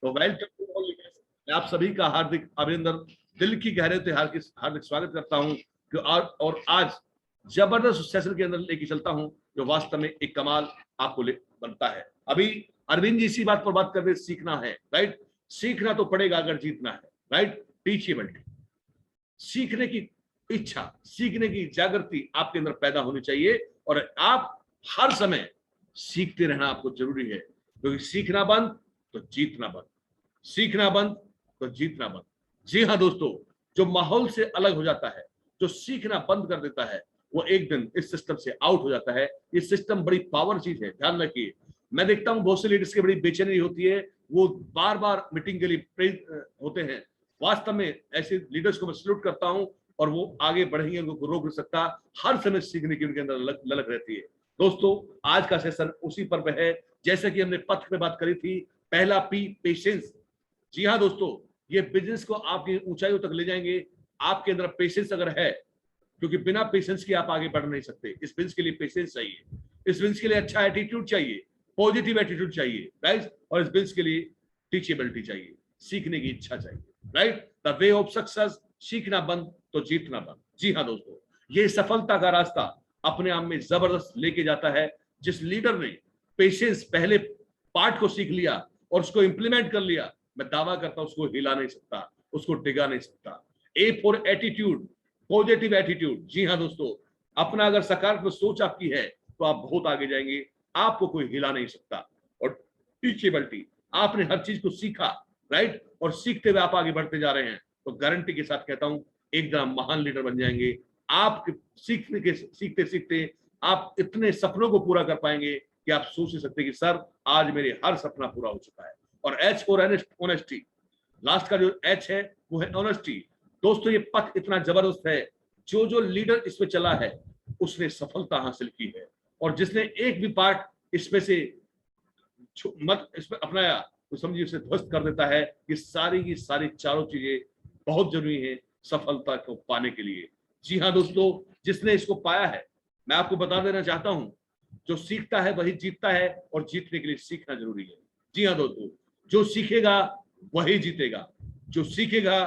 तो welcome to all leaders. मैं आप सभी का हार्दिक अभिनंदन, दिल की गहराई से हार्दिक स्वागत करता हूं कि और आज जबरदस्त सेशन के अंदर लेके चलता हूं जो वास्तव में एक कमाल आपको बनता है। अभी अरविंद जी इसी बात पर बात कर रहे, सीखना है, राइट। सीखना तो पड़ेगा अगर जीतना है, राइट। टीचेबिलिटी, सीखने की इच्छा, सीखने की जागृति आपके अंदर पैदा होनी चाहिए और आप हर समय सीखते रहना आपको जरूरी है, क्योंकि सीखना बंद तो जीतना बंद, सीखना बंद तो जीतना बंद। जी हाँ दोस्तों, जो माहौल से अलग हो जाता है, जो सीखना बंद कर देता है, वो एक दिन इस सिस्टम से आउट हो जाता है। ये सिस्टम बड़ी पावर चीज है, ध्यान रखिए। मैं देखता हूं बहुत से लीडर्स की बड़ी बेचैनी होती है, वो बार बार मीटिंग के लिए प्रेरित होते हैं। वास्तव में ऐसे लीडर्स को मैं सल्यूट करता हूं और वो आगे बढ़ेंगे, उनको रोक नहीं सकता। हर समय सीखने की उनके अंदर ललक रहती है। दोस्तों, आज का सेशन उसी पर है, जैसे कि हमने पथ में बात करी थी। पहला पी, पेशेंस। जी हाँ दोस्तों, ये बिजनेस को आपकी ऊंचाइयों तक ले जाएंगे। आपके अंदर पेशेंस अगर है, क्योंकि बिना पेशेंस के आप आगे बढ़ नहीं सकते। इस बिजनेस के लिए पेशेंस चाहिए, इस बिजनेस के लिए अच्छा एटीट्यूड चाहिए, पॉजिटिव एटीट्यूड चाहिए, राइट। और इस बिजनेस के लिए टीचेबिलिटी चाहिए, सीखने की इच्छा चाहिए, right. The way of success, सीखना बंद तो जीतना बंद। जी हाँ दोस्तों, ये सफलता का रास्ता अपने आप में जबरदस्त लेके जाता है। जिस लीडर ने पेशेंस पहले पार्ट को सीख लिया और उसको इंप्लीमेंट कर लिया, मैं दावा करता हूं उसको हिला नहीं सकता, उसको डिगा नहीं सकता। A for attitude, positive attitude. जी हाँ दोस्तों, अपना अगर सकारात्मक सोच आपकी है तो आप बहुत आगे जाएंगे, आपको कोई हिला नहीं सकता। और टीचेबिलिटी, आपने हर चीज को सीखा, राइट, और सीखते हुए आप आगे बढ़ते जा रहे हैं, तो गारंटी के साथ कहता हूं एक दिन महान लीडर बन जाएंगे। आप सीखते सीखते आप इतने सपनों को पूरा कर पाएंगे कि आप सोच नहीं सकते कि सर आज मेरे हर सपना पूरा हो चुका है। और एच फॉर ऑनेस्टी, लास्ट का जो एच है वो है ऑनेस्टी। दोस्तों, ये पथ इतना जबरदस्त है, जो जो लीडर इसमें चला है उसने सफलता हासिल की है, और जिसने एक भी पार्ट इसमें से मत इसमें अपनाया तो समझिए उसे ध्वस्त कर देता है। ये सारी की सारी चारों चीजें बहुत जरूरी है सफलता को पाने के लिए। जी हाँ दोस्तों, जिसने इसको पाया है, मैं आपको बता देना चाहता हूं, जो सीखता है वही जीतता है, और जीतने के लिए सीखना जरूरी है। जी हाँ दोस्तों, जो सीखेगा वही जीतेगा, जो सीखेगा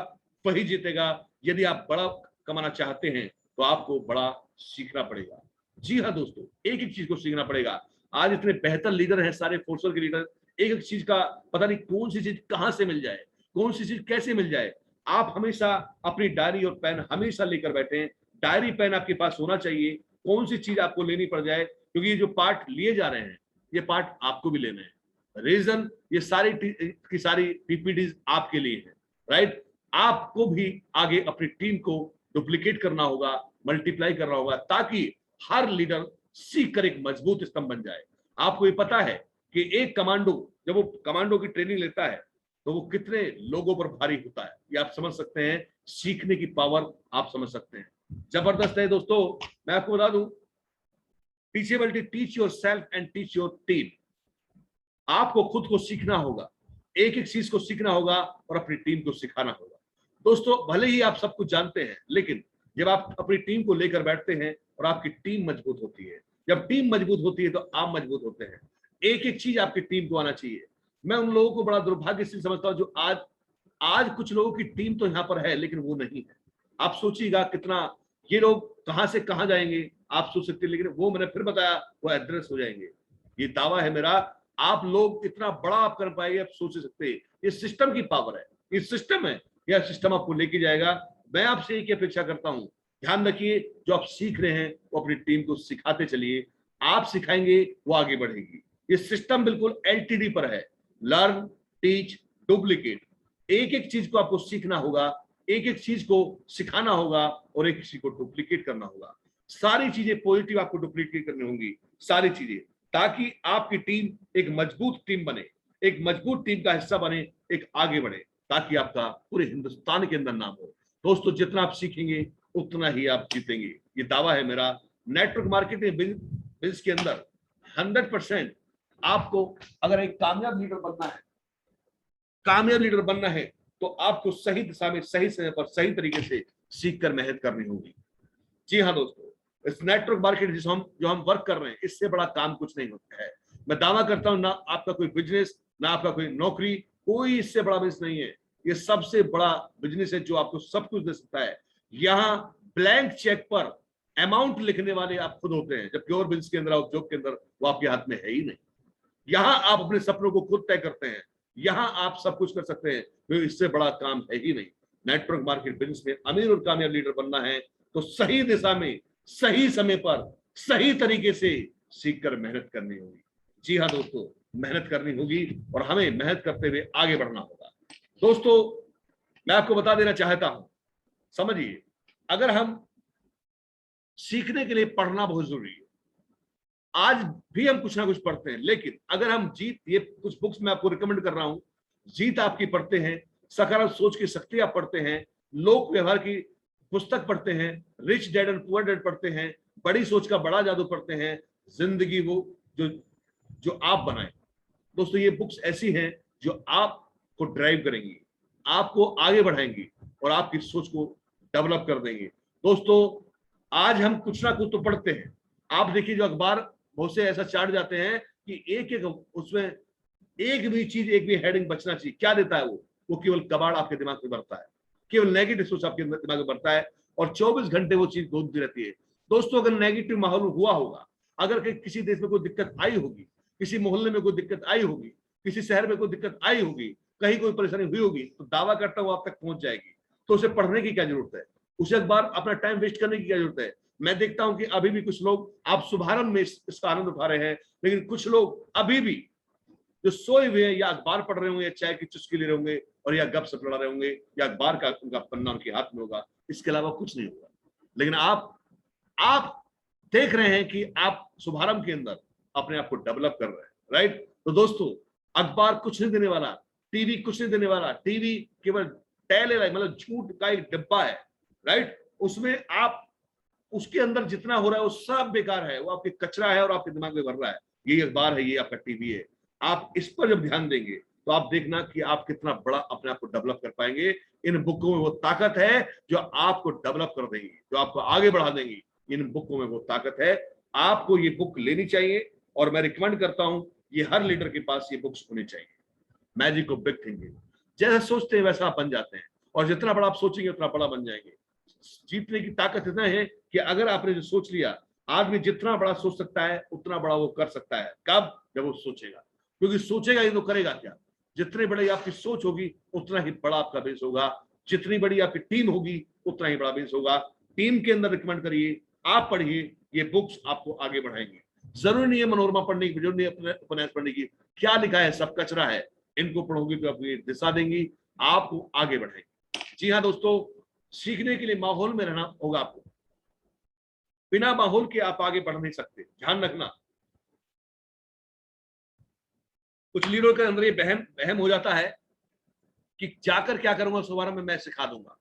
वही जीतेगा। यदि आप बड़ा कमाना चाहते हैं तो आपको बड़ा सीखना पड़ेगा। जी हाँ दोस्तों, एक एक चीज को सीखना पड़ेगा। आज इतने बेहतर लीडर हैं, सारे फोर्सर के लीडर, एक एक चीज का पता नहीं कौन सी चीज कहां से मिल जाए, कौन सी चीज कैसे मिल जाए। आप हमेशा अपनी डायरी और पेन हमेशा लेकर बैठे। डायरी पेन आपके पास होना चाहिए, कौन सी चीज आपको लेनी पड़ जाए, क्योंकि ये जो पार्ट लिए जा रहे हैं ये पार्ट आपको भी लेना है। रीजन, ये सारी की सारी पीपीटीज आपके लिए है, राइट। आपको भी आगे अपनी टीम को डुप्लीकेट करना होगा, मल्टीप्लाई करना होगा, ताकि हर लीडर सीख कर एक मजबूत स्तंभ बन जाए। आपको ये पता है कि एक कमांडो जब वो कमांडो की ट्रेनिंग लेता है तो वो कितने लोगों पर भारी होता है, ये आप समझ सकते हैं। सीखने की पावर आप समझ सकते हैं, जबरदस्त है दोस्तों। मैं आपको बता दूं, teachability, teach your self and teach your team. आपको खुद को सीखना होगा, एक एक चीज को सीखना होगा और अपनी टीम को सिखाना होगा। दोस्तों, भले ही आप सब कुछ जानते हैं, लेकिन जब आप अपनी टीम को लेकर बैठते हैं और आपकी टीम मजबूत होती है, जब टीम मजबूत होती है तो आप मजबूत होते हैं। एक एक चीज आपकी टीम को आना चाहिए। मैं उन लोगों को बड़ा दुर्भाग्यशाली समझता हूं जो आज आज कुछ लोगों की टीम तो यहां पर है लेकिन वो नहीं है। आप सोचिएगा कितना, ये लोग कहां से कहां जाएंगे आप सोच सकते हैं, लेकिन वो मैंने फिर बताया वो एड्रेस हो जाएंगे। ये दावा है मेरा, आप लोग इतना बड़ा आप कर पाएंगे आप सोच सकते हैं। ये सिस्टम की पावर है, ये सिस्टम है, यह सिस्टम आपको लेके जाएगा। मैं आपसे एक अपेक्षा करता हूं, ध्यान रखिए, जो आप सीख रहे हैं वो अपनी टीम को सिखाते चलिए। आप सिखाएंगे वो आगे बढ़ेगी। ये सिस्टम बिल्कुल एलटीडी पर है, लर्न, टीच, डुप्लीकेट। एक एक चीज को आपको सीखना होगा, एक एक चीज को सिखाना होगा और एक चीज को डुप्लीकेट करना होगा। सारी चीजें पॉजिटिव आपको डुप्लीकेट करनी होंगी, सारी चीजें, ताकि आपकी टीम एक मजबूत टीम बने, एक मजबूत टीम का हिस्सा बने, एक आगे बढ़े, ताकि आपका पूरे हिंदुस्तान के अंदर नाम हो। दोस्तों, जितना आप सीखेंगे उतना ही आप जीतेंगे, ये दावा है मेरा। नेटवर्क मार्केटिंग बिजनेस के अंदर 100% आपको अगर एक कामयाब लीडर बनना है, कामयाब लीडर बनना है, तो आपको सही दिशा में सही समय पर सही तरीके से सीख कर मेहनत करनी होगी। जी हाँ दोस्तों, इस नेटवर्क मार्केट जो हम वर्क कर रहे हैं, इससे बड़ा काम कुछ नहीं होता है। मैं दावा करता हूं, ना आपका कोई बिजनेस, ना आपका कोई नौकरी, कोई इससे बड़ा बिजनेस नहीं है। ये सबसे बड़ा बिजनेस है जो आपको सब कुछ दे सकता है। यहाँ ब्लैंक चेक पर अमाउंट लिखने वाले आप खुद होते हैं, जबकि और बिजनेस के अंदर, जॉब के अंदर वो आपके हाथ में है ही नहीं। यहाँ आप अपने सपनों को खुद तय करते हैं, यहाँ आप सब कुछ कर सकते हैं, तो इससे बड़ा काम है ही नहीं। नेटवर्क मार्केट बिजनेस में अमीर और कामयाब लीडर बनना है तो सही दिशा में, सही समय पर, सही तरीके से सीखकर मेहनत करनी होगी। जी हाँ दोस्तों, मेहनत करनी होगी और हमें मेहनत करते हुए आगे बढ़ना होगा। दोस्तों, मैं आपको बता देना चाहता हूं, समझिए, अगर हम सीखने के लिए पढ़ना बहुत जरूरी है। आज भी हम कुछ ना कुछ पढ़ते हैं, लेकिन अगर हम जीत, ये कुछ बुक्स मैं आपको रिकमेंड कर रहा हूं, जीत आपकी पढ़ते हैं, सकारात्मक सोच की शक्ति आप पढ़ते हैं, लोक व्यवहार की पुस्तक पढ़ते हैं, rich dad and poor dad पढ़ते हैं, बड़ी सोच का बड़ा जादू पढ़ते हैं, जिंदगी वो जो जो आप बनाए। दोस्तों, ये बुक्स ऐसी हैं जो आपको ड्राइव करेंगी, आपको आगे बढ़ाएंगी और आपकी सोच को डेवलप कर देंगे। दोस्तों, आज हम कुछ ना कुछ तो पढ़ते हैं। आप देखिए, जो अखबार बहुत से ऐसा चाट जाते हैं कि एक एक उसमें एक भी चीज, एक भी हेडिंग बचना चाहिए। क्या देता है वो केवल कबाड़ आपके दिमाग में भरता है, केवल नेगेटिव सोच आपके दिमाग में भरता है और 24 घंटे वो चीज घूमती रहती है। दोस्तों, अगर नेगेटिव माहौल हुआ होगा, अगर किसी देश में कोई दिक्कत आई होगी, किसी मोहल्ले में कोई दिक्कत आई होगी, किसी शहर में कोई दिक्कत आई होगी, कहीं कोई परेशानी हुई होगी, तो दावा करता हूं आप तक पहुंच जाएगी। तो उसे पढ़ने की क्या जरूरत है, उसे अखबार अपना टाइम वेस्ट करने की क्या जरूरत है। मैं देखता हूं कि अभी भी कुछ लोग, आप शुभारंभ में इसका आनंद उठा रहे हैं, लेकिन कुछ लोग अभी भी जो सोए हुए हैं, या अखबार पढ़ रहे होंगे, या चाय की चुस्की ले रहे होंगे, और या गपशप लड़ा रहे होंगे, या अखबार का उनका पन्ना उनके हाथ में होगा, इसके अलावा कुछ नहीं होगा। लेकिन आप देख रहे हैं कि आप शुभारंभ के अंदर अपने आप को डेवलप कर रहे हैं, राइट। तो दोस्तों, अखबार कुछ नहीं देने वाला, टीवी कुछ नहीं देने वाला। टीवी केवल मतलब झूठ का एक डिब्बा है, राइट। उसमें आप, उसके अंदर जितना हो रहा है वो सब बेकार है, वो आपके कचरा है और आपके दिमाग में भर रहा है। यही अखबार है, ये आपका टीवी है। आप इस पर जब ध्यान देंगे तो आप देखना कि आप कितना बड़ा अपने आप को डेवलप कर पाएंगे। इन बुकों में वो ताकत है जो आपको डेवलप कर देंगी, जो आपको आगे बढ़ा देंगी। इन बुकों में वो ताकत है। आपको ये बुक लेनी चाहिए और मैं रिकमेंड करता हूं, ये हर लीडर के पास ये बुक्स होनी चाहिए। Magic of big thinking. जैसा सोचते हैं वैसा आप बन जाते हैं, और जितना बड़ा आप सोचेंगे उतना बड़ा बन जाएंगे। जीतने की ताकत इतना है कि अगर आपने जो सोच लिया, आदमी जितना बड़ा सोच सकता है उतना बड़ा वो कर सकता है। कब? जब वो सोचेगा, क्योंकि सोचेगा ही तो करेगा क्या। जितनी बड़ी आपकी सोच होगी उतना ही बड़ा आपका बिजनेस होगा, जितनी बड़ी आपकी टीम होगी उतना ही बड़ा बिजनेस होगा। टीम के अंदर रिकमेंड करिए, आप पढ़िए, ये बुक्स आपको आगे बढ़ाएंगे। जरूरी नहीं है मनोरमा पढ़ने की, जरूरी नहीं है उपन्यास पढ़ने की, क्या लिखा है सब कचरा है। इनको पढ़ोगे तो आपको दिशा देंगी, आपको आगे बढ़ाएंगे। जी हाँ दोस्तों, सीखने के लिए माहौल में रहना होगा आपको। बिना माहौल के आप आगे बढ़ नहीं सकते, ध्यान रखना। कुछ लीडरों के अंदर ये बहम हो जाता है कि जाकर क्या करूंगा शुभारंभ में, मैं सिखा दूंगा।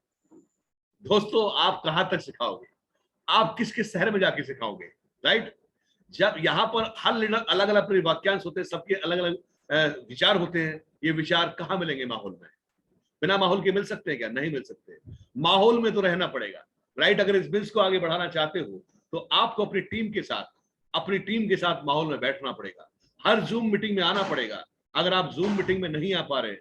दोस्तों, आप कहां तक सिखाओगे, आप किस किस शहर में जाके सिखाओगे, राइट। जब यहाँ पर हर लीडर अलग अलग वाक्यांश होते हैं, सबके अलग अलग विचार होते हैं। ये विचार कहाँ मिलेंगे माहौल में? बिना माहौल के मिल सकते हैं क्या? नहीं मिल सकते। माहौल में तो रहना पड़ेगा, राइट। अगर इस बिजनेस को आगे बढ़ाना चाहते हो तो आपको अपनी टीम के साथ माहौल में बैठना पड़ेगा। हर जूम मीटिंग में आना पड़ेगा। अगर आप जूम मीटिंग में नहीं आ पा रहे,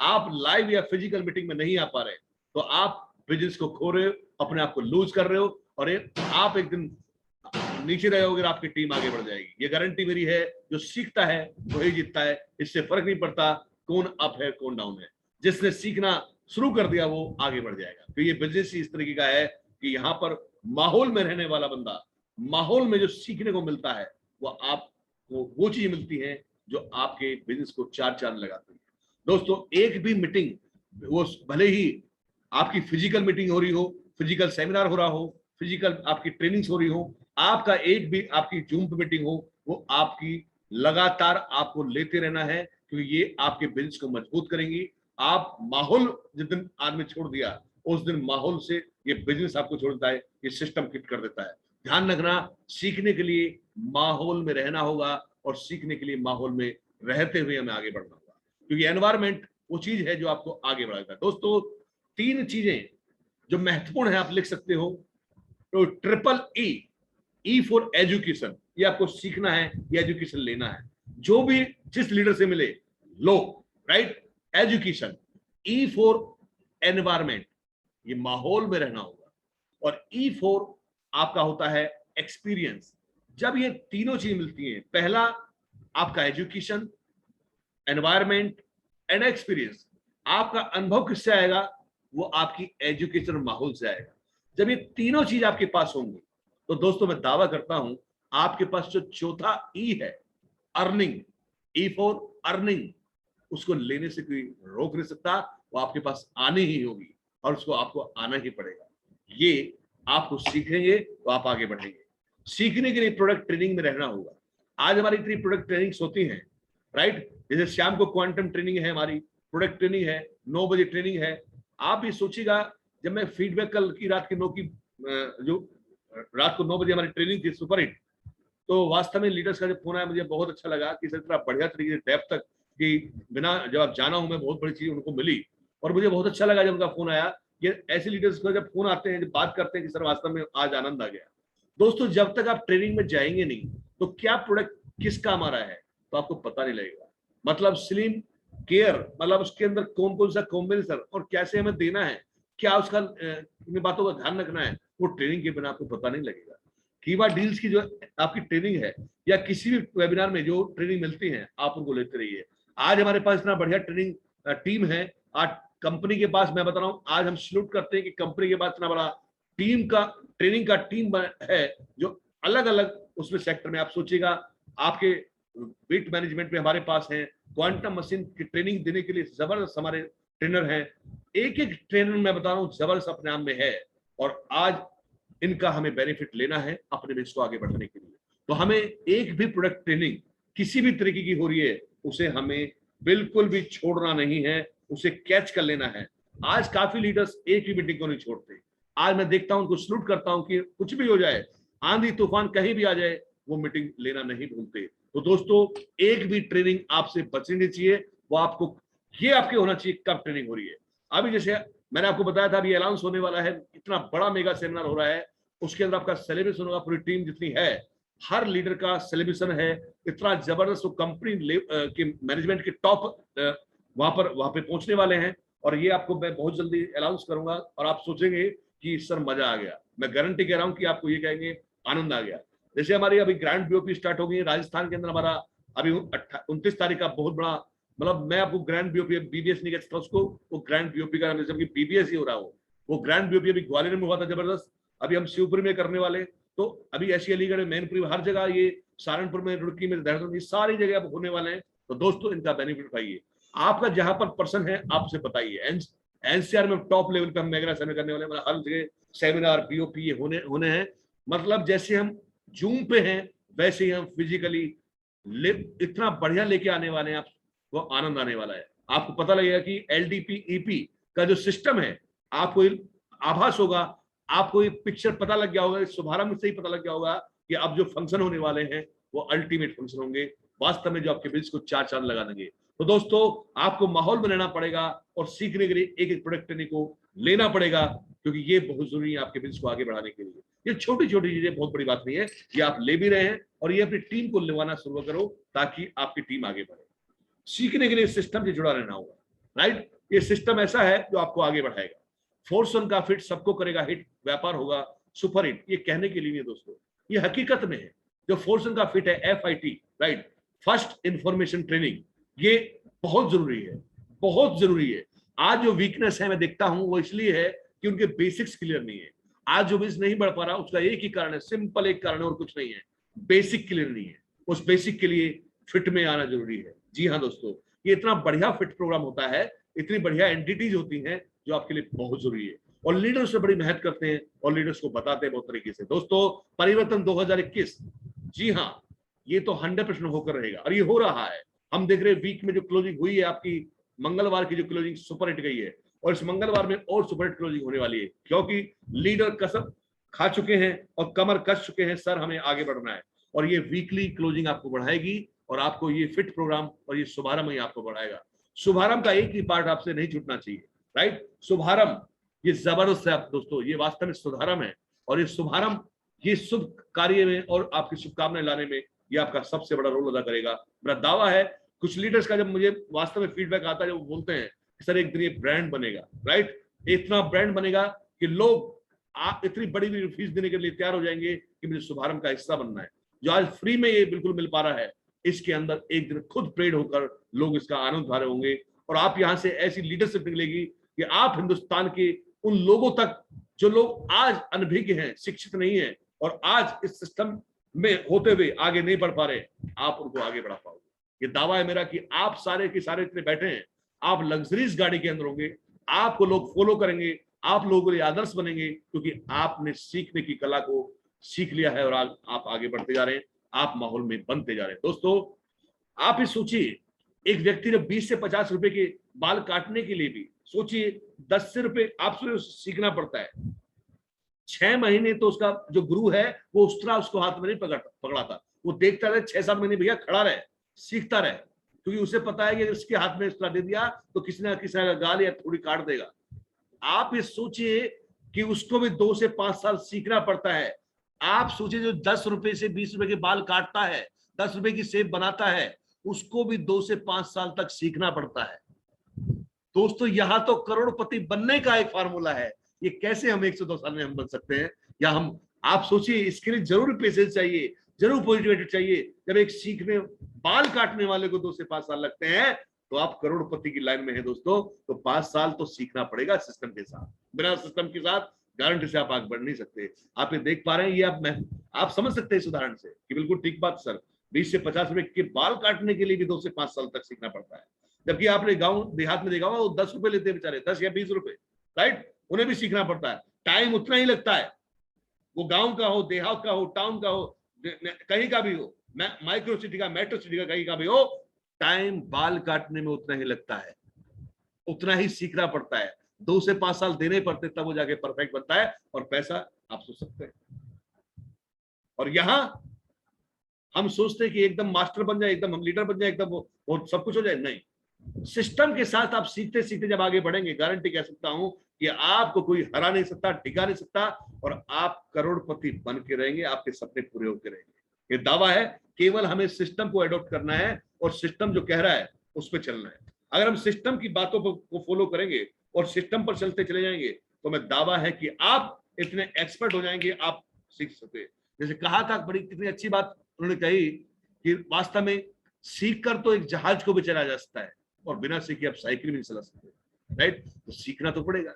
आप लाइव या फिजिकल मीटिंग में नहीं आ पा रहे, तो आप बिजनेस को खो रहे हो, अपने आप को लूज कर रहे हो, और आप एक दिन नीचे रहोगे, आपकी टीम आगे बढ़ जाएगी। ये गारंटी मेरी है। जो सीखता है वही जीतता है। इससे फर्क नहीं पड़ता कौन अप है कौन डाउन है। जिसने सीखना शुरू कर दिया वो आगे बढ़ जाएगा। तो ये बिजनेस इस तरीके का है कि यहाँ पर माहौल में रहने वाला बंदा, माहौल में जो सीखने को मिलता है वो आपको वो चीज मिलती है जो आपके बिजनेस को चार चांद लगाती है। दोस्तों, एक भी मीटिंग, वो भले ही आपकी फिजिकल मीटिंग हो रही हो, फिजिकल सेमिनार हो रहा हो, फिजिकल आपकी ट्रेनिंग्स हो रही हो, आपका एक भी आपकी जूम पे मीटिंग हो, वो आपकी लगातार आपको लेते रहना है, क्योंकि ये आपके बिजनेस को मजबूत करेंगी। आप माहौल जिस दिन आदमी छोड़ दिया, उस दिन माहौल से ये बिजनेस आपको छोड़ता है, ये सिस्टम फिट कर देता है। ध्यान रखना, सीखने के लिए माहौल में रहना होगा और सीखने के लिए माहौल में रहते हुए हमें आगे बढ़ना होगा, क्योंकि एनवायरमेंट वो चीज है जो आपको आगे बढ़ाएगा। दोस्तों, 3 चीजें जो महत्वपूर्ण है आप लिख सकते हो। तो ट्रिपल ई फॉर एजुकेशन, ये आपको सीखना है, ये एजुकेशन लेना है। जो भी जिस लीडर से मिले लो, right. Education, E for environment, ये माहौल में रहना होगा, और ई फॉर आपका होता है एक्सपीरियंस। जब ये तीनों चीज मिलती हैं, पहला आपका एजुकेशन, एनवायरमेंट एंड एक्सपीरियंस, आपका अनुभव किससे आएगा? वो आपकी एजुकेशन माहौल से आएगा। जब ये तीनों चीज आपके पास होंगी तो दोस्तों मैं दावा करता हूं आपके पास जो चौथा ई है, अर्निंग, ई फॉर अर्निंग, उसको लेने से कोई रोक नहीं सकता, वो आपके पास आनी ही होगी और उसको आपको आना ही पड़ेगा। ये आपको सीखेंगे तो आप आगे बढ़ेंगे। सीखने के लिए प्रोडक्ट ट्रेनिंग में रहना होगा। आज हमारी इतनी प्रोडक्ट ट्रेनिंग्स होती हैं, राइट? जैसे शाम को क्वांटम ट्रेनिंग है, हमारी प्रोडक्ट ट्रेनिंग है, 9 बजे ट्रेनिंग है। आप ये सोचिएगा, जब मैं फीडबैक कल की रात की 9 की जो रात को 9 बजे हमारी ट्रेनिंग थी सुपर हिट, तो वास्तव में लीडर्स का जब फोन आया मुझे बहुत अच्छा लगा कि सर इतना बढ़िया तरीके से डेप्थ तक कि बिना जब जाना हूं मैं, बहुत बड़ी चीज उनको मिली और मुझे बहुत अच्छा लगा जब उनका फोन आया। ये ऐसे लीडर्स को जब फोन आते हैं, जब बात करते हैं कि सर वास्तव में आज आनंद आ गया। दोस्तों जब तक आप ट्रेनिंग में जाएंगे नहीं तो क्या प्रोडक्ट किस काम आ रहा है तो आपको पता नहीं लगेगा। मतलब स्लिम केयर, मतलब उसके अंदर कौन कौन सा कॉम्बिनेशन और कैसे हमें देना है, क्या उसका बातों का ध्यान रखना है, वो ट्रेनिंग के बिना आपको पता नहीं लगेगा। कीवा डील्स की जो आपकी ट्रेनिंग है या किसी भी वेबिनार में जो ट्रेनिंग मिलती है आप उनको लेते रहिए। आज हमारे पास इतना बढ़िया ट्रेनिंग टीम है। आज कंपनी के पास, मैं बता रहा हूँ, आज हम सल्यूट करते हैं कि कंपनी के पास इतना बड़ा टीम का ट्रेनिंग का टीम है जो अलग अलग उसमें सेक्टर में, आप सोचिएगा आपके वेट मैनेजमेंट में हमारे पास है, क्वांटम मशीन की ट्रेनिंग देने के लिए जबरदस्त हमारे ट्रेनर हैं। एक एक ट्रेनर मैं बता रहा हूँ जबरदस्त अपने आप में है और आज इनका हमें बेनिफिट लेना है अपने बिजनेस को आगे बढ़ाने के लिए। तो हमें एक भी प्रोडक्ट ट्रेनिंग किसी भी तरीके की हो रही है उसे हमें बिल्कुल भी छोड़ना नहीं है, उसे कैच कर लेना है। आज काफी लीडर्स एक ही मीटिंग को नहीं छोड़ते। आज मैं देखता हूं, उनको सल्यूट करता हूं कि कुछ भी हो जाए, आंधी तूफान कहीं भी आ जाए, वो मीटिंग लेना नहीं भूलते। तो दोस्तों एक भी ट्रेनिंग आपसे बचनी नहीं चाहिए। वो आपको ये आपके होना चाहिए कब ट्रेनिंग हो रही है। अभी जैसे मैंने आपको बताया था अभी अनाउंस होने वाला है, इतना बड़ा मेगा सेमिनार हो रहा है, उसके अंदर आपका सेलिब्रेशन होगा, पूरी टीम जितनी है हर लीडर का सेलिब्रेशन है। इतना जबरदस्त कंपनी के मैनेजमेंट के टॉप वहां पे पहुंचने वाले हैं और ये आपको मैं बहुत जल्दी अनाउंस करूंगा और आप सोचेंगे कि सर मजा आ गया। मैं गारंटी कह रहा हूं कि आपको ये कहेंगे आनंद आ गया। जैसे हमारी अभी ग्रैंड बीओपी स्टार्ट हो गई राजस्थान के अंदर, हमारा अभी 29 तारीख का बहुत बड़ा, मतलब मैं आपको ग्रैंड बीओपी बीबीएस नहीं कहता उसको, वो ग्रैंड बीओपी का जबकि बीबीएस ही हो रहा हो। वो ग्रैंड बीओपी अभी ग्वालियर में हुआ था जबरदस्त, अभी हम शिवपुरी में करने वाले। तो अभी ऐसी अलीगढ़ में, मैनपुरी, हर जगह, ये सहारनपुर में, रुड़की में, देहरादून, ये सारी जगह अब होने वाले हैं। तो दोस्तों इनका बेनिफिट उठाइए। आपका जहां पर पर्सन है आपसे बताइए। एनसीआर में टॉप लेवल पे हम मेगा सेमिनार करने वाले, मतलब हर जगह सेमिनार बीओपी ये होने हैं। मतलब जैसे हम जूम पे हैं वैसे ही हम फिजिकली इतना बढ़िया लेके आने वाले हैं, आप वो आनंद आने वाला है। आपको पता लगेगा कि एलडीपी ईपी का जो सिस्टम है, आपको आभास होगा, आपको ये पिक्चर पता लग गया होगा, शुभारंभ से ही पता लग गया होगा कि अब जो फंक्शन होने वाले हैं वो अल्टीमेट फंक्शन होंगे, वास्तव में जो आपके बिजनेस को चार चांद लगा देंगे। तो दोस्तों आपको माहौल बनाना पड़ेगा और सीखने के लिए एक एक प्रोडक्ट ट्रेनिंग को लेना पड़ेगा, क्योंकि ये बहुत जरूरी है आपके बिजनेस को आगे बढ़ाने के लिए। ये छोटी छोटी चीजें बहुत बड़ी बात नहीं है, ये आप ले भी रहे हैं और ये अपनी टीम को लेवाना शुरू करो ताकि आपकी टीम आगे बढ़े। सीखने के लिए सिस्टम से जुड़ा रहना होगा, राइट? ये सिस्टम ऐसा है जो आपको आगे बढ़ाएगा। फोर्स वन का फिट सबको करेगा हिट, व्यापार होगा सुपर हिट। ये कहने के लिए नहीं दोस्तों, ये हकीकत में है। जो फोर्स वन का फिट है FIT, right, first information training, ये बहुत जरूरी है, बहुत जरूरी है। आज जो वीकनेस है मैं देखता हूं वो इसलिए है कि उनके बेसिक्स क्लियर नहीं है। आज जो बिजनेस नहीं बढ़ पा रहा उसका एक ही कारण है, सिंपल एक कारण है और कुछ नहीं है, बेसिक क्लियर नहीं है। उस बेसिक के लिए फिट में आना जरूरी है। जी हाँ दोस्तों, ये इतना बढ़िया फिट प्रोग्राम होता है, इतनी बढ़िया एंटिटीज होती हैं जो आपके लिए बहुत जरूरी है और लीडर्स से बड़ी मेहनत करते हैं और लीडर्स को बताते हैं बहुत तरीके से। दोस्तों परिवर्तन 2021, जी हाँ, ये तो 100% होकर रहेगा और ये हो रहा है। हम देख रहे हैं वीक में जो क्लोजिंग हुई है आपकी, मंगलवार की जो क्लोजिंग सुपर हिट गई है और इस मंगलवार में और सुपर हिट क्लोजिंग होने वाली है, क्योंकि लीडर कसम खा चुके हैं और कमर कस चुके हैं, सर हमें आगे बढ़ना है। और ये वीकली क्लोजिंग आपको बढ़ाएगी और आपको ये फिट प्रोग्राम और ये शुभारंभ ही आपको बढ़ाएगा। शुभारंभ का एक ही पार्ट आपसे नहीं छूटना चाहिए, राइट? शुभारंभ ये जबरदस्त है आप दोस्तों, ये वास्तव में शुभारंभ है और ये शुभारंभ ये शुभ कार्य में और आपकी शुभकामनाएं लाने में ये आपका सबसे बड़ा रोल अदा करेगा। मेरा दावा है कुछ लीडर्स का जब मुझे वास्तव में फीडबैक आता है, जब वो बोलते हैं कि सर एक दिन ये ब्रांड बनेगा, राइट, इतना ब्रांड बनेगा कि लोग आप इतनी बड़ी बड़ी फीस देने के लिए तैयार हो जाएंगे कि मुझे शुभारंभ का हिस्सा बनना है। जो आज फ्री में ये बिल्कुल मिल पा रहा है, इसके अंदर एक दिन खुद प्रेरित होकर लोग इसका आनंद उठा रहे होंगे, और आप यहाँ से ऐसी लीडरशिप निकलेगी कि आप हिंदुस्तान के उन लोगों तक जो लोग आज अनभिज्ञ हैं, शिक्षित नहीं है, और आज इस सिस्टम में होते हुए आगे नहीं बढ़ पा रहे, आप उनको आगे बढ़ा पाओगे। ये दावा है मेरा कि आप सारे के सारे इतने बैठे हैं, आप लग्जरीज गाड़ी के अंदर होंगे, आपको लोग फॉलो करेंगे, आप लोगों के आदर्श बनेंगे, क्योंकि आपने सीखने की कला को सीख लिया है और आज आप आगे बढ़ते जा रहे हैं, आप माहौल में बनते जा रहे हैं। दोस्तों आप ही सोचिए, एक व्यक्ति ने 20 से 50 रुपए के बाल काटने के लिए भी सोचिए 10 से रुपए आपसे सीखना पड़ता है। 6 महीने तो उसका जो गुरु है वो उस तरह उसको हाथ में नहीं पकड़ा था, वो देखता रहे 6-7 महीने भैया खड़ा रहे, सीखता रहे, क्योंकि उसे पता है कि अगर इसके हाथ में इस तरह दे दिया तो किसी ना किसी का गाल या थोड़ी काट देगा। आप ये सोचिए कि उसको भी 2 से 5 साल सीखना पड़ता है। आप सोचिए जो 10 रुपए से 20 रुपए के बाल काटता है, 10 रुपए की सेब बनाता है, उसको भी 2 से 5 साल तक सीखना पड़ता है। दोस्तों यहां तो करोड़पति बनने का एक फार्मूला है, ये कैसे हम 102 साल में हम बन सकते हैं, या हम, आप सोचिए इसके लिए जरूर पेशेंस चाहिए, जरूर पॉजिटिविटी चाहिए। जब एक सीखने बाल काटने वाले को 2 से 5 साल लगते हैं, तो आप करोड़पति की लाइन में है दोस्तों, तो 5 साल तो सीखना पड़ेगा सिस्टम के साथ। बिना सिस्टम के साथ गारंटी से आप आगे बढ़ नहीं सकते। आप ये देख पा रहे हैं, ये आप समझ सकते हैं इस उदाहरण से कि बिल्कुल ठीक बात सर, 20 से 50 रुपए के बाल काटने के लिए भी 2 से 5 साल तक सीखना पड़ता है। जबकि आपने गांव देहात में देखा होगा वो 10 रुपए लेते हैं बेचारे, 10 या 20 रुपए, राइट, उन्हें भी सीखना पड़ता है, टाइम उतना ही लगता है। वो गांव का हो, देहात का हो, टाउन का हो, कहीं का भी हो, माइक्रो सिटी का, मेट्रो सिटी का, कहीं का भी हो, टाइम बाल काटने में उतना ही लगता है, उतना ही सीखना पड़ता है। 2 से 5 साल देने पड़ते, तब वो जाके परफेक्ट बनता है, और पैसा आप सोच सकते हैं। और यहां हम सोचते हैं कि एकदम मास्टर बन जाए, एकदम हम लीडर बन जाए, एकदम वो सब कुछ हो जाए, नहीं। सिस्टम के साथ आप सीखते सीखते जब आगे बढ़ेंगे, गारंटी कह सकता हूं कि आपको कोई हरा नहीं सकता, टिका नहीं सकता, और आप करोड़पति बन के रहेंगे, आपके सपने पूरे होते रहेंगे। ये दावा है, केवल हमें सिस्टम को एडॉप्ट करना है, और सिस्टम जो कह रहा है उस पर चलना है। अगर हम सिस्टम की बातों को फॉलो करेंगे और सिस्टम पर चलते चले जाएंगे, तो मैं दावा है कि आप इतने एक्सपर्ट हो जाएंगे, आप सीख सकते। जैसे कहा था, बड़ी कितनी अच्छी बात उन्होंने कही कि वास्तव में सीख कर तो एक जहाज को भी चलाया जा सकता है, और बिना सीखे आप साइकिल भी नहीं चला सकते, राइट। तो सीखना तो पड़ेगा,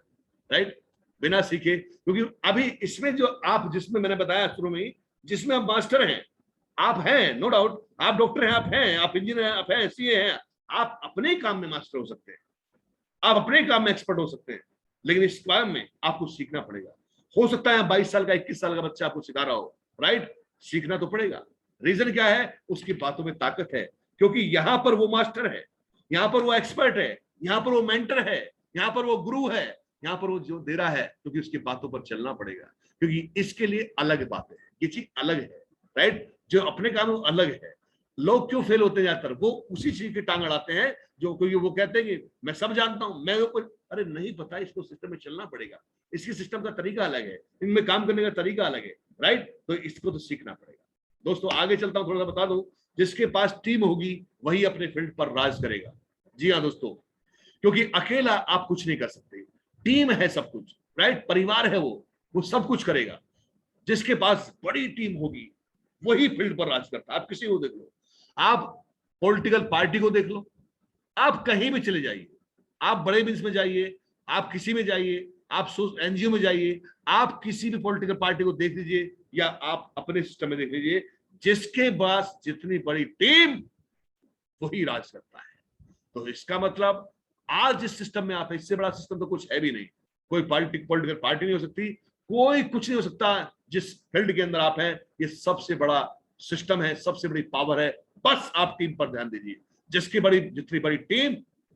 राइट, बिना सीखे। क्योंकि अभी इसमें जो आप, जिसमें मैंने बताया शुरू में ही, जिसमें आप मास्टर हैं, आप हैं, नो डाउट, आप डॉक्टर हैं, आप हैं, आप इंजीनियर हैं, आप हैं, सीए हैं, आप अपने काम में मास्टर हो सकते हैं, आप अपने काम में एक्सपर्ट हो सकते हैं, लेकिन इस काम में आपको सीखना पड़ेगा। हो सकता है 22 साल का, 21 साल का बच्चा आपको सिखा रहा हो, राइट, सीखना तो पड़ेगा। रीजन क्या है? उसकी बातों में ताकत है, क्योंकि यहां पर वो मास्टर है, यहां पर वो एक्सपर्ट है, यहां पर वो मेंटर है, यहां पर वो गुरु है, यहां पर वो जो दे रहा है, क्योंकि उसकी बातों पर चलना पड़ेगा, क्योंकि इसके लिए अलग बातें हैं, ये चीज अलग है, राइट। जो अपने काम अलग है। लोग क्यों फेल होते जाते हैं? वो उसी चीज की टांग अड़ाते हैं, जो क्योंकि वो कहते हैं कि मैं सब जानता हूं, मैं ऊपर, अरे नहीं पता, इसको सिस्टम में चलना पड़ेगा, इसकी सिस्टम का तरीका अलग है, इनमें काम करने का तरीका अलग है, राइट। तो इसको तो सीखना पड़ेगा। दोस्तों आगे चलता हूं, थोड़ा सा बता दूं, जिसके पास टीम होगी वही अपने फील्ड पर राज करेगा। जी हाँ दोस्तों, क्योंकि अकेला आप कुछ नहीं कर सकते, टीम है सब कुछ, राइट, परिवार है, वो सब कुछ करेगा। जिसके पास बड़ी टीम होगी वही फील्ड पर राज करता है। आप किसी को देख लो, आप पॉलिटिकल पार्टी को देख लो, आप कहीं भी चले जाइए, आप बड़े बिजनेस में जाइए, आप किसी में जाइए, आप एनजीओ में जाइए, आप किसी भी पॉलिटिकल पार्टी को देख लीजिए, या आप अपने सिस्टम में देख लीजिए, जिसके पास जितनी बड़ी टीम वही राज करता है। तो इसका मतलब आज इस सिस्टम में आप है, इससे बड़ा सिस्टम तो कुछ है भी नहीं। कोई पॉलिटिकल पार्टी नहीं हो सकती, कोई कुछ नहीं हो सकता। जिस फील्ड के अंदर आप हैं, ये सबसे बड़ा सिस्टम है, सबसे बड़ी पावर है। बस आप टीम पर ध्यान दीजिए, जितनी बड़ी टीम,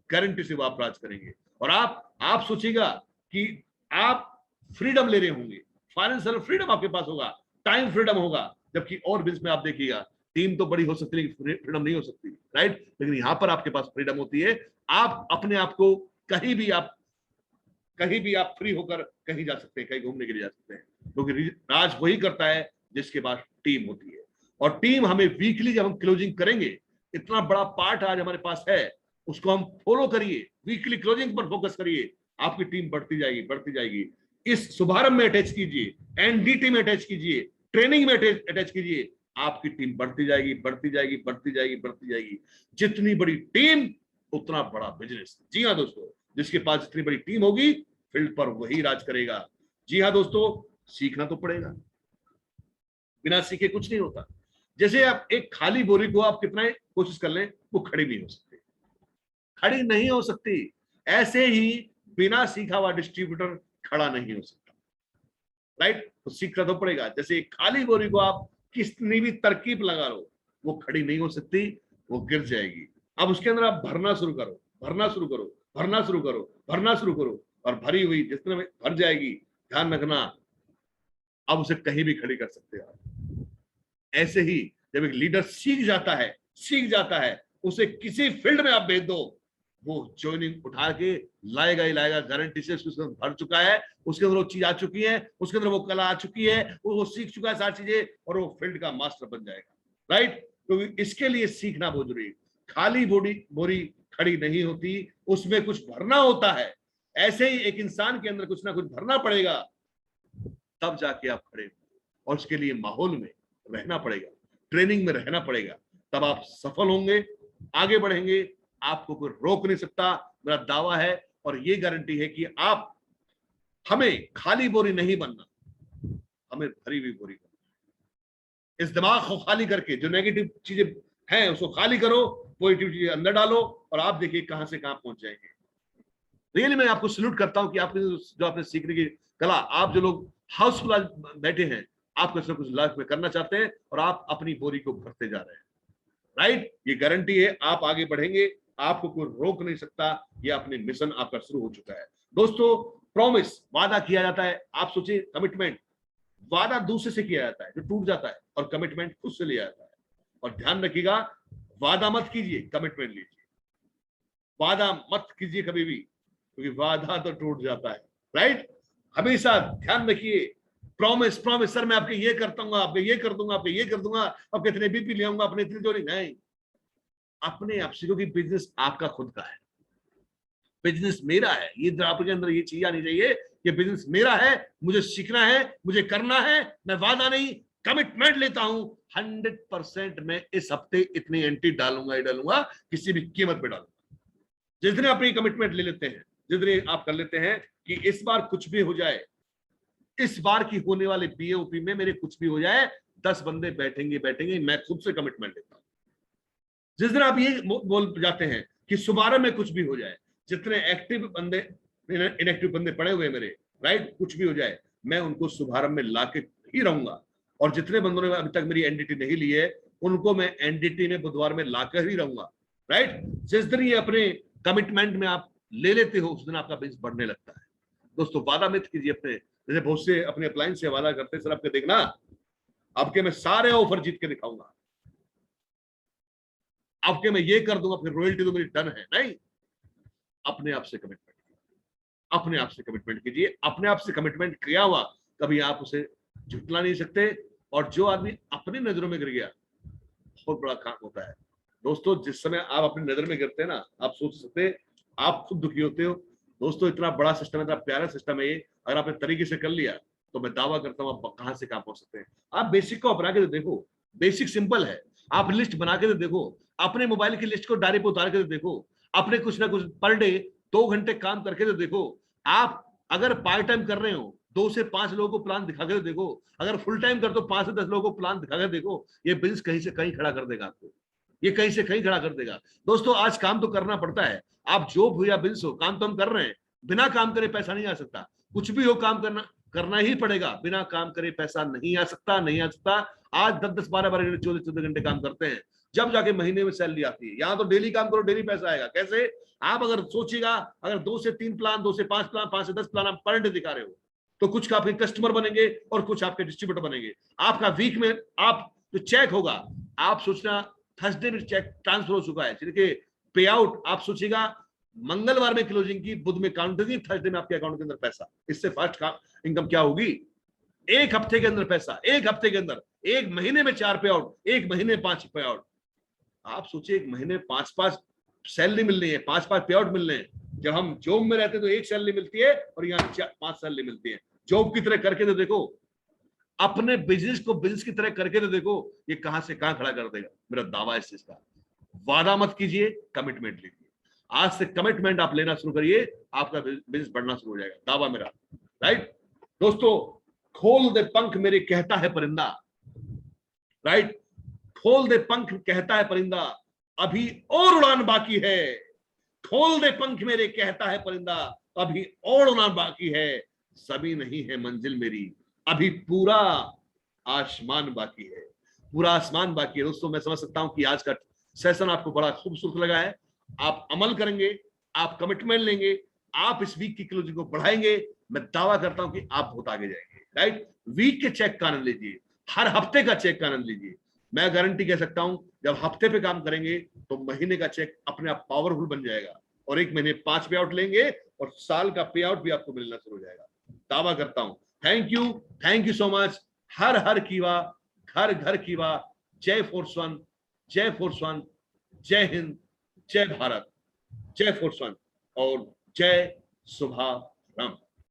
गारंटी से वो आप राज करेंगे। और आप सोचिएगा कि आप फ्रीडम ले रहे होंगे, फाइनेंशियल फ्रीडम आपके पास होगा, टाइम फ्रीडम होगा, जबकि और बिजनेस में आप देखिएगा टीम तो बड़ी हो सकती है लेकिन फ्रीडम नहीं हो सकती, राइट। लेकिन यहां पर आपके पास फ्रीडम होती है, आप अपने आप को कहीं भी आप फ्री होकर कहीं जा सकते हैं, कहीं घूमने के लिए जा सकते हैं, क्योंकि राज वही करता है जिसके पास टीम होती है। और टीम हमें वीकली जब हम क्लोजिंग करेंगे, इतना बड़ा पार्ट आज हमारे पास है, उसको हम फॉलो करिए, वीकली क्लोजिंग पर फोकस करिए, आपकी टीम बढ़ती जाएगी, बढ़ती जाएगी। इस शुभारंभ में अटैच कीजिए, एनडीटी में अटैच कीजिए, ट्रेनिंग में अटैच कीजिए, आपकी टीम बढ़ती जाएगी, बढ़ती जाएगी, बढ़ती जाएगी, बढ़ती जाएगी। जितनी बड़ी टीम उतना बड़ा बिजनेस। जी हाँ दोस्तों, जिसके पास जितनी बड़ी टीम होगी फील्ड पर वही राज करेगा। जी हाँ दोस्तों, सीखना तो पड़ेगा, बिना सीखे कुछ नहीं होता। जैसे आप एक खाली बोरी को आप कितना कोशिश कर लें, वो खड़ी नहीं हो सकती, खड़ी नहीं हो सकती। ऐसे ही बिना सीखा हुआ डिस्ट्रीब्यूटर खड़ा नहीं हो सकता, राइट? तो सीखना तो पड़ेगा। जैसे खाली बोरी को आप कितनी भी तरकीब लगा लो, वो खड़ी नहीं हो सकती, वो गिर जाएगी। अब उसके अंदर आप भरना शुरू करो, भरना शुरू करो, भरना शुरू करो, भरना शुरू करो, और भरी हुई जितने में भर जाएगी, ध्यान रखना अब उसे कहीं भी खड़ी कर सकते हो। ऐसे ही जब एक लीडर सीख जाता है, उसे किसी फील्ड में आप भेज दो, वो ज्वाइनिंग उठा के लाएगा ही लाएगा, गारंटी से। उसके अंदर भर चुका है, उसके अंदर वो चीज आ चुकी है, उसके अंदर वो कला आ चुकी है, वो सीख चुका है सारी चीजें, और वो फील्ड का मास्टर बन जाएगा, राइट? तो इसके लिए सीखना बहुत जरूरी है। खाली बोरी खड़ी नहीं होती, उसमें कुछ भरना होता है। ऐसे ही एक इंसान के अंदर कुछ ना कुछ भरना पड़ेगा, तब जाके आप खड़े होंगे। और उसके लिए माहौल में रहना पड़ेगा, ट्रेनिंग में रहना पड़ेगा, तब आप सफल होंगे, आगे बढ़ेंगे, आपको कोई रोक नहीं सकता। मेरा दावा है और ये गारंटी है कि आप, हमें खाली बोरी नहीं बनना, हमें भरी हुई बोरी बनना। इस दिमाग को खाली करके जो नेगेटिव चीजें हैं उसको खाली करो, पॉजिटिव चीजें अंदर डालो, और आप देखिए कहां से कहां पहुंच जाएंगे। रियली मैं आपको सल्यूट करता हूं कि आपने जो आपने सीखने की कला, आप जो लोग हाउसफुल आज बैठे हैं, आप कुछ ना कुछ लाइफ में करना चाहते हैं और आप अपनी बोरी को भरते जा रहे हैं, राइट? ये गारंटी है, आप आगे बढ़ेंगे, आपको कोई रोक नहीं सकता। ये अपने मिशन आपका शुरू हो चुका है दोस्तों। प्रॉमिस, वादा किया जाता है। आप सोचिए, कमिटमेंट, वादा दूसरे से किया जाता है जो टूट जाता है, और कमिटमेंट खुद से लिया जाता है। और ध्यान रखिएगा, वादा मत कीजिए, कमिटमेंट लीजिए। वादा मत कीजिए कभी भी, क्योंकि वादा तो टूट जाता है, राइट? हमेशा ध्यान रखिए, प्रॉमिस प्रॉमिस, सर मैं आपके ये करता हूँ, आपके ये कर दूंगा, आपके ये कर दूंगा, आपके इतने बीपी ले आऊंगा, अपने इतनी जोड़ी नहीं। अपने आप सीखो कि बिजनेस आपका खुद का है, बिजनेस मेरा है। ये आपके अंदर ये चीज आनी चाहिए कि बिजनेस मेरा है, मुझे सीखना है, मुझे करना है। मैं वादा नहीं, कमिटमेंट लेता हूं। 100% मैं इस हफ्ते इतनी एंट्री डालूंगा ही डालूंगा, किसी भी कीमत पे डालूंगा। जिस दिन अपनी कमिटमेंट ले लेते हैं, जिस दिन आप कर लेते हैं कि इस बार कुछ भी हो जाए, इस बार की होने वाले बीओपी में मेरे कुछ भी हो जाए, 10 बंदे बैठेंगे, मैं खुद से कमिटमेंट लेता हूं। जिस दिन आप ये बोल जाते हैं कि शुभारंभ में कुछ भी हो जाए, जितने एक्टिव बंदे, इनएक्टिव बंदे पड़े हुए मेरे, राइट, कुछ भी हो जाए, मैं उनको शुभारंभ में लाके ही रहूंगा। और जितने बंदों ने अभी तक मेरी एनडीटी नहीं ली है, उनको मैं एनडीटी में बुधवार में लाकर ही रहूंगा, राइट? जिस दिन ये अपने कमिटमेंट में आप ले लेते हो, उस दिन आपका बिजनेस बढ़ने लगता है। दोस्तों, वादा मत कीजिए अपने, जैसे बहुत से अपने अप्लायंस से वादा करते हैं, सर आपके देखना, आपके मैं सारे ऑफर जीत के दिखाऊंगा, आपके मैं ये कर दूंगा, फिर रॉयल्टी तो मेरी डन है। नहीं, अपने आप से कमिटमेंट, अपने आप से कमिटमेंट कीजिए। अपने आप से कमिटमेंट किया हुआ कभी आप उसे झुटला नहीं सकते। और जो आदमी अपनी नजरों में गिर गया, बहुत बड़ा काम होता है दोस्तों। जिस समय आप अपनी नजर में गिरते हैं ना, आप सोच सकते, आप खुद दुखी होते हो दोस्तों। इतना बड़ा सिस्टम है, इतना प्यारा सिस्टम है ये, अगर आपने तरीके से कर लिया तो मैं दावा करता हूं आप कहां से कहां पहुंच सकते हैं। आप बेसिक को अपना के तो देखो, बेसिक सिंपल है। आप लिस्ट बना के तो देखो, अपने मोबाइल की लिस्ट को डायरी पे उतार के तो देखो, अपने कुछ ना कुछ पर डे 2 घंटे काम करके तो देखो। आप अगर पार्ट टाइम कर रहे हो, 2 से 5 लोगों को प्लान दिखा के देखो। अगर फुल टाइम कर तो 5 से 10 लोगों को प्लान दिखा के देखो। ये बिजनेस कहीं से कहीं खड़ा कर देगा आपको, ये कहीं से कहीं खड़ा कर देगा दोस्तों। आज काम तो करना पड़ता है, आप जॉब हो या बिजनेस हो, काम तो हम कर रहे हैं। बिना काम करे पैसा नहीं आ सकता, कुछ भी हो काम करना ही पड़ेगा। बिना काम करे पैसा नहीं आ सकता, नहीं आ सकता। आज 10-10, 12-12 घंटे, 14-14 घंटे काम करते हैं, जब जाके महीने में सैलरी आती है। यहाँ तो डेली काम करो, डेली पैसा आएगा। कैसे? आप अगर सोचिएगा, अगर 2 से 3 प्लान, 2 से 5 प्लान, 5 से 10 प्लान आप पर डे दिखा रहे हो, तो कुछ आपके कस्टमर बनेंगे और कुछ आपके डिस्ट्रीब्यूटर बनेंगे। आपका वीक में आप जो चेक होगा, आप सोचना थर्सडे में चेक ट्रांसफर हो चुका है, जिनके पे आउट आप सोचिएगा मंगलवार में क्लोजिंग की, बुध में काउंटिंग, थर्सडे में आपके अकाउंट के अंदर पैसा। इससे फास्ट इनकम क्या होगी? एक हफ्ते के अंदर पैसा, एक हफ्ते के अंदर, एक महीने में 4 पे आउट, एक महीने में 5 पे आउट। आप सोचिए एक महीने 5-5 सैलरी मिल रही है, 5-5 पे आउट मिल रहे हैं। जब हम जॉब में रहते तो एक सैलरी मिलती है और यहाँ 5 सैलरी मिलती है। जॉब की तरह करके तो देखो, अपने बिजनेस को बिजनेस की तरह करके तो देखो, ये कहां से कहां खड़ा कर देगा। मेरा दावा है इस चीज का। वादा मत कीजिए, कमिटमेंट लीजिए। आज से कमिटमेंट आप लेना शुरू करिए, आपका बिजनेस बढ़ना शुरू हो जाएगा, दावा मेरा। राइट दोस्तों, खोल दे पंख मेरे कहता है परिंदा। राइट, खोल दे पंख कहता है परिंदा, अभी और उड़ान बाकी है। खोल दे पंख मेरे कहता है परिंदा, अभी और उड़ान बाकी है। सभी नहीं है मंजिल मेरी, अभी पूरा आसमान बाकी है। पूरा आसमान बाकी है। दोस्तों मैं समझ सकता हूं कि आज का सेशन आपको बड़ा खूबसूरत लगा है। आप अमल करेंगे, आप कमिटमेंट लेंगे, आप इस वीक की क्लोजिंग को बढ़ाएंगे, मैं दावा करता हूं कि आप बहुत आगे जाएंगे। राइट, वीक के चेक का आनंद लीजिए, हर हफ्ते का चेक का आनंद लीजिए। मैं गारंटी कह सकता हूं, जब हफ्ते पे काम करेंगे तो महीने का चेक अपने आप पावरफुल बन जाएगा, और एक महीने 5 पे आउट लेंगे और साल का पे आउट भी आपको मिलना शुरू हो जाएगा, दावा करता हूं। Thank you so much. हर हर कीवा, घर घर कीवा। जय फोर्स वन, जय फोर्स वन, जय हिंद, जय भारत, जय फोर्स वन और जय शुभारंभ।